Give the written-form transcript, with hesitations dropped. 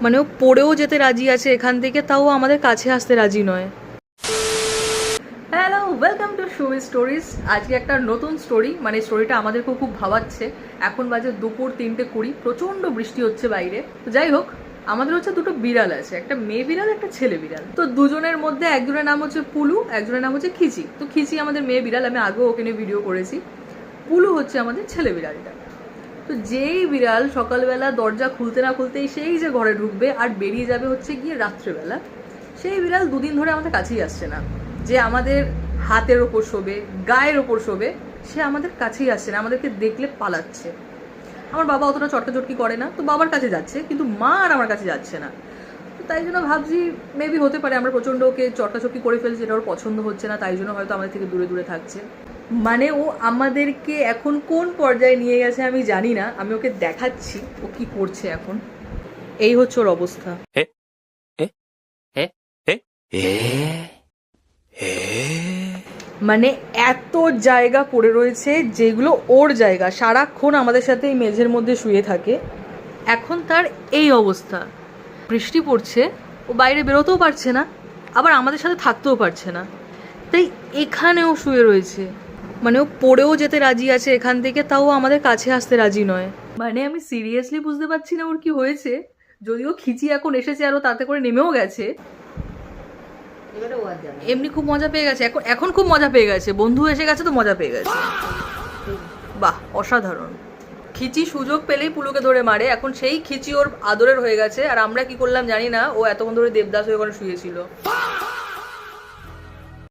মানে ও পড়েও যেতে রাজি আছে এখান থেকে, তাও আমাদের কাছে আসতে রাজি নয়। Hello, welcome to Shuvi stories. আজকে একটা নতুন স্টোরি, মানে স্টোরিটা আমাদেরকেও খুব ভাবাচ্ছে। এখন বাজে দুপুর 3:20, প্রচণ্ড বৃষ্টি হচ্ছে বাইরে। তো যাই হোক, আমাদের হচ্ছে দুটো বিড়াল আছে, একটা মেয়ে বিড়াল একটা ছেলে বিড়াল। তো দুজনের মধ্যে একজনের নাম হচ্ছে পুলু, একজনের নাম হচ্ছে খিচি। তো খিচি আমাদের মেয়ে বিড়াল, আমি আগেও ওকে নিয়ে ভিডিও করেছি। পুলু হচ্ছে আমাদের ছেলে বিড়ালটা। তো যেই বিড়াল সকালবেলা দরজা খুলতে না খুলতেই সেই যে ঘরে ঢুকবে আর বেরিয়ে যাবে হচ্ছে গিয়ে রাত্রেবেলা, সেই বিড়াল দুদিন ধরে আমাদের কাছেই আসছে না। যে আমাদের হাতের ওপর শোবে, গায়ের ওপর শোবে, সে আমাদের কাছেই আসছে না, আমাদেরকে দেখলে পালাচ্ছে। আমার বাবা অতটা চটকাচটকি করে না, তো বাবার কাছে যাচ্ছে, কিন্তু মা আর আমার কাছে যাচ্ছে না। তো তাই জন্য ভাবছি মেবি হতে পারে আমরা প্রচণ্ড ওকে চটকাচটকি করে ফেলছি, যেটা ওর পছন্দ হচ্ছে না, তাই জন্য হয়তো আমাদের থেকে দূরে দূরে থাকছে। মানে ও আমাদেরকে এখন কোন পর্যায়ে নিয়ে গেছে আমি জানি না, আমি ওকে দেখাচ্ছি ও কি করছে এখন। এই হচ্ছে ওর অবস্থা। মানে এত জায়গা পড়ে রয়েছে যেগুলো ওর জায়গা, সারাক্ষণ আমাদের সাথে এই মেঝের মধ্যে শুয়ে থাকে। এখন তার এই অবস্থা, বৃষ্টি পড়ছে, ও বাইরে বেরোতেও পারছে না, আবার আমাদের সাথে থাকতেও পারছে না, তাই এখানেও শুয়ে রয়েছে। মানে ও পড়েও যেতে রাজি আছে এখান থেকে, তাও আমাদের কাছে আসতে রাজি নয়। মানে আমি সিরিয়াসলি বুঝতে পারছি না ওর কি হয়েছে। যদিও খিচি এখন এসেছে আরও তাতে করে নেমেও গেছে, এমনি খুব মজা পেয়ে গেছে, এখন খুব মজা পেয়ে গেছে, বন্ধু এসে গেছে তো মজা পেয়ে গেছে। বাহ, অসাধারণ। খিচি সুযোগ পেলেই পুলুকে ধরে মারে, এখন সেই খিচি ওর আদরের হয়ে গেছে। আর আমরা কি করলাম জানি না, ও এতক্ষণ ধরে দেবদাস হয়ে ওখানে শুয়েছিল।